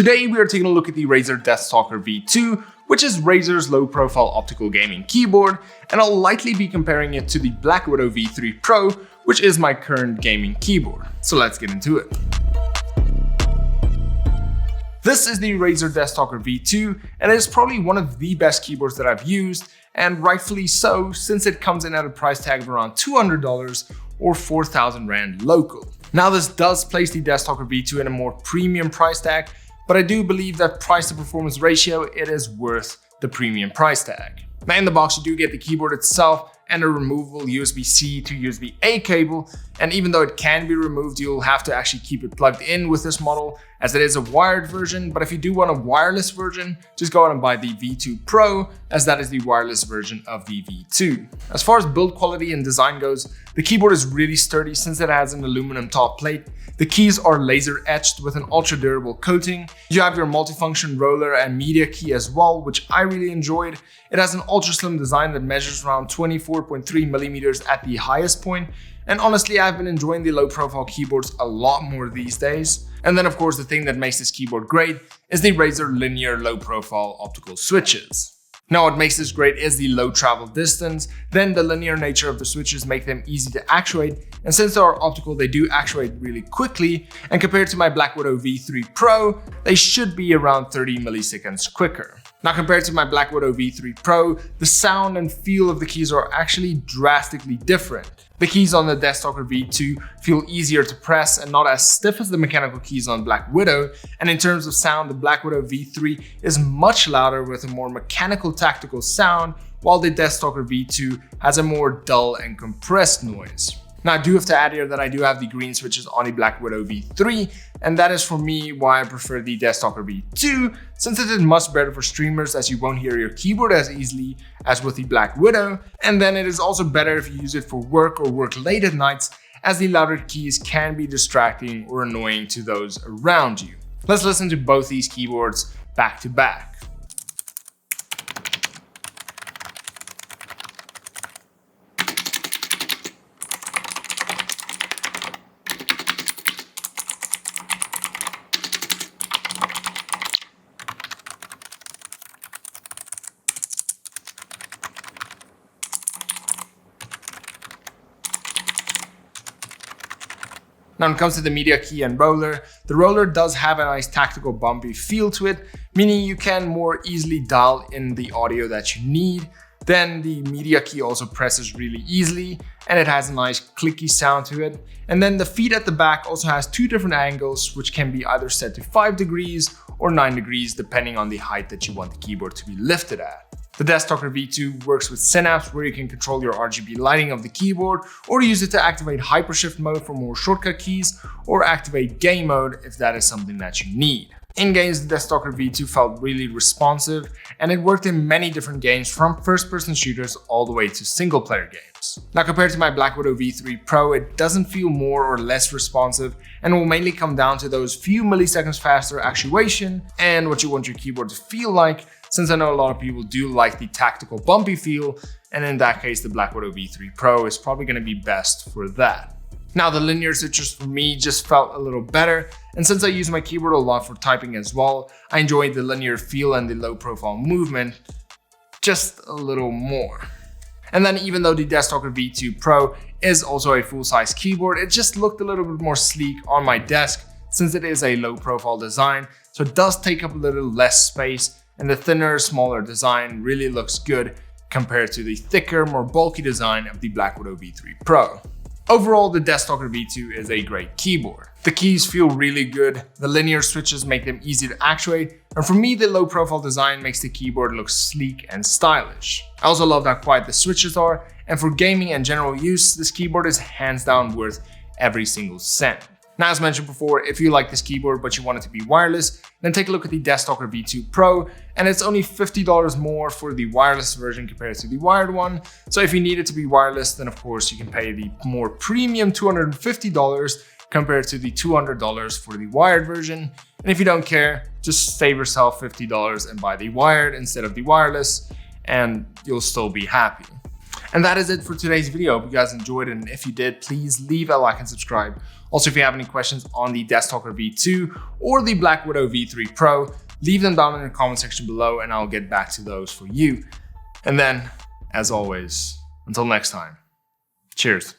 Today we are taking a look at the Razer Deathstalker V2, which is Razer's low-profile optical gaming keyboard, and I'll likely be comparing it to the Blackwidow V3 Pro, which is my current gaming keyboard. So let's get into it. This is the Razer Deathstalker V2, and it is probably one of the best keyboards that I've used, and rightfully so, since it comes in at a price tag of around $200 or 4,000 Rand local. Now this does place the Deathstalker V2 in a more premium price tag, but I do believe that price to performance ratio, it is worth the premium price tag. Now in the box you do get the keyboard itself and a removable USB-C to USB-A cable, and even though it can be removed, you'll have to actually keep it plugged in with this model as it is a wired version. But if you do want a wireless version, just go out and buy the V2 Pro, as that is the wireless version of the V2. As far as build quality and design goes, the keyboard is really sturdy since it has an aluminum top plate. The keys are laser etched with an ultra durable coating. You have your multifunction roller and media key as well, which I really enjoyed. It has an ultra slim design that measures around 24.3 millimeters at the highest point. And honestly, I've been enjoying the low profile keyboards a lot more these days. And then of course, the thing that makes this keyboard great is the Razer linear low profile optical switches. Now what makes this great is the low travel distance, then the linear nature of the switches make them easy to actuate, and since they are optical they do actuate really quickly, and compared to my Blackwidow V3 Pro, they should be around 30 milliseconds quicker. Now compared to my Blackwidow V3 Pro, the sound and feel of the keys are actually drastically different. The keys on the Deathstalker V2 feel easier to press and not as stiff as the mechanical keys on Blackwidow, and in terms of sound, the Blackwidow V3 is much louder with a more mechanical tactical sound, while the Deathstalker V2 has a more dull and compressed noise. Now I do have to add here that I do have the green switches on the Blackwidow V3, and that is for me why I prefer the Deathstalker V2, since it is much better for streamers as you won't hear your keyboard as easily as with the Blackwidow, and then it is also better if you use it for work or work late at nights, as the louder keys can be distracting or annoying to those around you. Let's listen to both these keyboards back to back. Now when it comes to the media key and roller, the roller does have a nice tactical bumpy feel to it, meaning you can more easily dial in the audio that you need. Then the media key also presses really easily and it has a nice clicky sound to it. And then the feet at the back also has two different angles, which can be either set to 5 degrees or 9 degrees depending on the height that you want the keyboard to be lifted at. The Deathstalker V2 works with Synapse, where you can control your RGB lighting of the keyboard, or use it to activate Hypershift mode for more shortcut keys, or activate game mode if that is something that you need. In games, the Deathstalker V2 felt really responsive, and it worked in many different games from first-person shooters all the way to single-player games. Now compared to my Blackwidow V3 Pro, it doesn't feel more or less responsive, and will mainly come down to those few milliseconds faster actuation and what you want your keyboard to feel like, since I know a lot of people do like the tactical bumpy feel, and in that case the Blackwidow V3 Pro is probably going to be best for that. Now the linear switches for me just felt a little better, and since I use my keyboard a lot for typing as well, I enjoyed the linear feel and the low profile movement just a little more. And then even though the Deathstalker V2 Pro is also a full-size keyboard, it just looked a little bit more sleek on my desk since it is a low profile design, so it does take up a little less space, and the thinner, smaller design really looks good compared to the thicker, more bulky design of the Blackwidow V3 Pro. Overall, the Deathstalker V2 is a great keyboard. The keys feel really good, the linear switches make them easy to actuate, and for me the low profile design makes the keyboard look sleek and stylish. I also love how quiet the switches are, and for gaming and general use, this keyboard is hands down worth every single cent. Now as mentioned before, if you like this keyboard but you want it to be wireless, then take a look at the Deathstalker V2 Pro, and it's only $50 more for the wireless version compared to the wired one. So if you need it to be wireless, then of course you can pay the more premium $250 compared to the $200 for the wired version. And if you don't care, just save yourself $50 and buy the wired instead of the wireless, and you'll still be happy. And that is it for today's video. Hope you guys enjoyed it, and if you did, please leave a like and subscribe. Also, if you have any questions on the Deathstalker V2 or the Blackwidow V3 Pro, leave them down in the comment section below and I'll get back to those for you. And then, as always, until next time, cheers.